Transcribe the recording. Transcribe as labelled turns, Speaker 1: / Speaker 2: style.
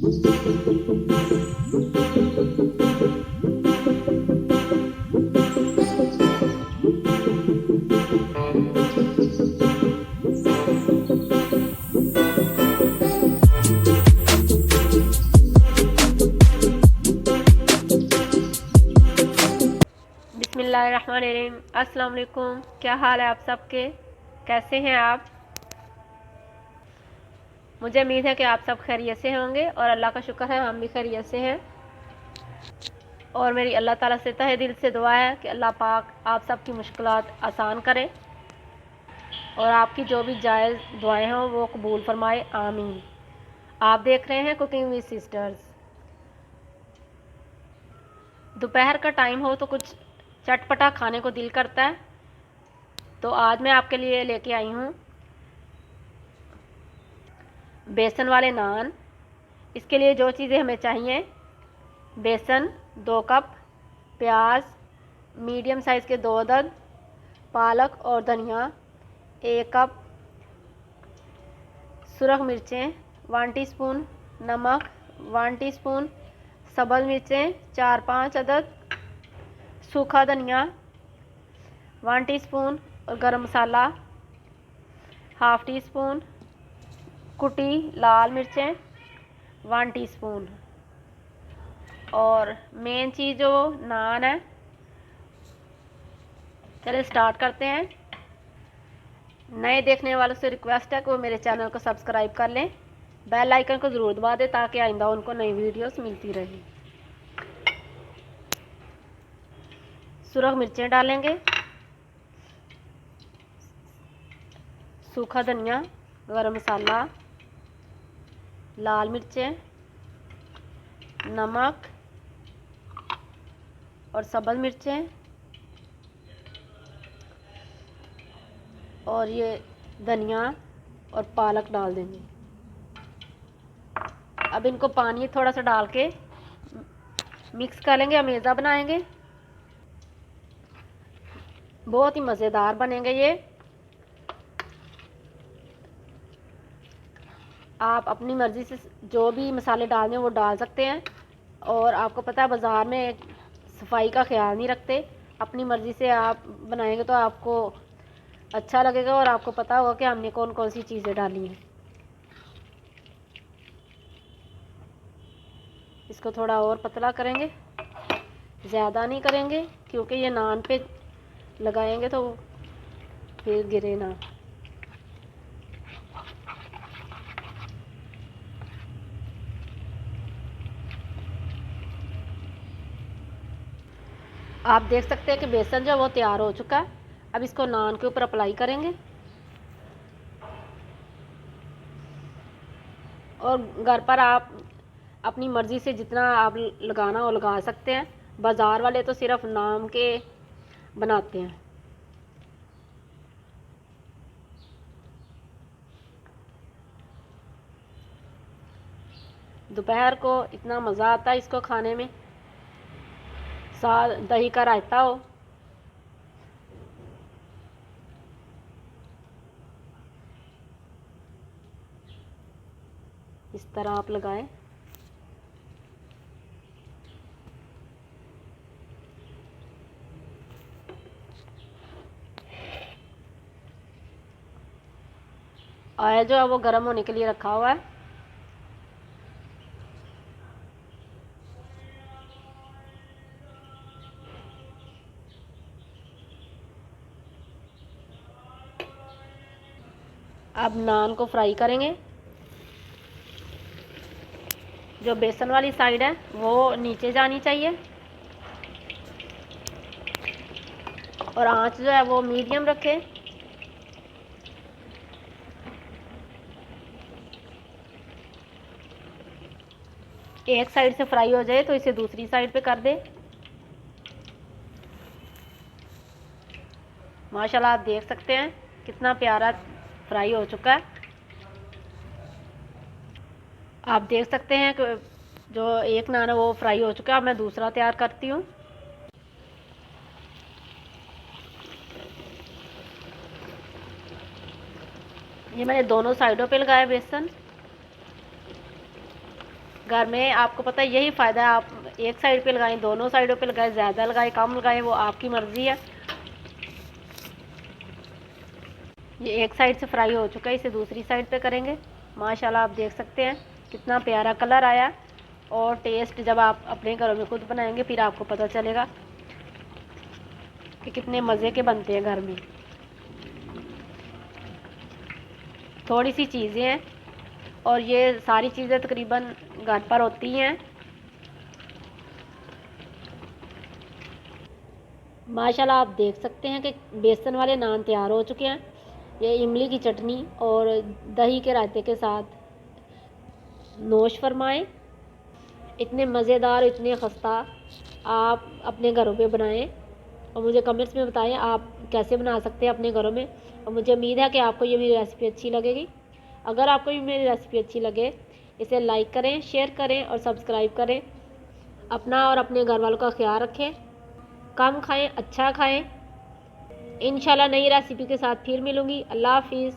Speaker 1: बिस्मिल्लाहिर्रहमानिर्रहीम। अस्सलाम वालेकुम। क्या हाल है आप सबके? कैसे हैं आप? मुझे उम्मीद है कि आप सब खैरियत से होंगे और अल्लाह का शुक्र है हम भी खैरियत से हैं। और मेरी अल्लाह ताला से तहे दिल से दुआ है कि अल्लाह पाक आप सब की मुश्किलात आसान करे और आपकी जो भी जायज़ दुआएं हों वो कबूल फरमाए, आमीन। आप देख रहे हैं कुकिंग विद सिस्टर्स। दोपहर का टाइम हो तो कुछ चटपटा खाने को दिल करता है, तो आज मैं आपके लिए लेके आई हूँ बेसन वाले नान। इसके लिए जो चीज़ें हमें चाहिए: बेसन 2 कप, प्याज मीडियम साइज़ के 2 अदद, पालक और धनिया 1 कप, सुरख मिर्चें 1 टीस्पून, नमक 1 टीस्पून, सब्ज़ मिर्चें 4-5 अदद, सूखा धनिया 1 टीस्पून और गरम मसाला ½ टीस्पून, कुटी लाल मिर्चें 1 टीस्पून। और मेन चीज़ जो नान है, चलिए स्टार्ट करते हैं। नए देखने वालों से रिक्वेस्ट है कि वो मेरे चैनल को सब्सक्राइब कर लें, बेल आइकन को ज़रूर दबा दें ताकि आइंदा उनको नई वीडियोस मिलती रहे। सुरख मिर्चें डालेंगे, सूखा धनिया, गरम मसाला, लाल मिर्चें, नमक और सब्ज़ मिर्चें और ये धनिया और पालक डाल देंगे। अब इनको पानी थोड़ा सा डाल के मिक्स कर लेंगे, अमेज़ा बनाएंगे। बहुत ही मज़ेदार बनेंगे ये। आप अपनी मर्ज़ी से जो भी मसाले डालने वो डाल सकते हैं। और आपको पता है बाज़ार में सफाई का ख्याल नहीं रखते। अपनी मर्ज़ी से आप बनाएंगे तो आपको अच्छा लगेगा और आपको पता होगा कि हमने कौन कौन सी चीज़ें डाली हैं। इसको थोड़ा और पतला करेंगे, ज़्यादा नहीं करेंगे क्योंकि ये नान पे लगाएंगे तो फिर गिरे ना। आप देख सकते हैं कि बेसन जो वो तैयार हो चुका है। अब इसको नान के ऊपर अप्लाई करेंगे और घर पर आप अपनी मर्ज़ी से जितना आप लगाना हो लगा सकते हैं। बाज़ार वाले तो सिर्फ नाम के बनाते हैं। दोपहर को इतना मज़ा आता है इसको खाने में, साथ दही का रायता हो। इस तरह आप लगाएं। ऑयल जो है वो गर्म होने के लिए रखा हुआ है। अब नान को फ्राई करेंगे। जो बेसन वाली साइड है वो नीचे जानी चाहिए और आंच जो है वो मीडियम रखें। एक साइड से फ्राई हो जाए तो इसे दूसरी साइड पे कर दें। माशाल्लाह आप देख सकते हैं कितना प्यारा फ्राई हो चुका है। आप देख सकते हैं कि जो एक नान है वो फ्राई हो चुका है। अब मैं दूसरा तैयार करती हूँ। ये मैंने दोनों साइडों पे लगाया बेसन। घर में आपको पता है यही फ़ायदा है, आप एक साइड पे लगाएं, दोनों साइडों पे लगाएं, ज़्यादा लगाएं कम लगाएं, वो आपकी मर्ज़ी है। ये एक साइड से फ्राई हो चुका है, इसे दूसरी साइड पे करेंगे। माशाल्लाह आप देख सकते हैं कितना प्यारा कलर आया। और टेस्ट जब आप अपने घरों में खुद बनाएंगे फिर आपको पता चलेगा कि कितने मज़े के बनते हैं घर में। थोड़ी सी चीज़ें हैं और ये सारी चीज़ें तकरीबन घर पर होती हैं। माशाल्लाह आप देख सकते हैं कि बेसन वाले नान तैयार हो चुके हैं। ये इमली की चटनी और दही के रायते के साथ नोश फरमाएं। इतने मज़ेदार, इतने खस्ता आप अपने घरों पे बनाएं और मुझे कमेंट्स में बताएं आप कैसे बना सकते हैं अपने घरों में। और मुझे उम्मीद है कि आपको ये मेरी रेसिपी अच्छी लगेगी। अगर आपको ये मेरी रेसिपी अच्छी लगे इसे लाइक करें, शेयर करें और सब्सक्राइब करें। अपना और अपने घर वालों का ख्याल रखें। कम खाएं, अच्छा खाएं। इंशाल्लाह नई रेसिपी के साथ फिर मिलूँगी। अल्लाह हाफिज़।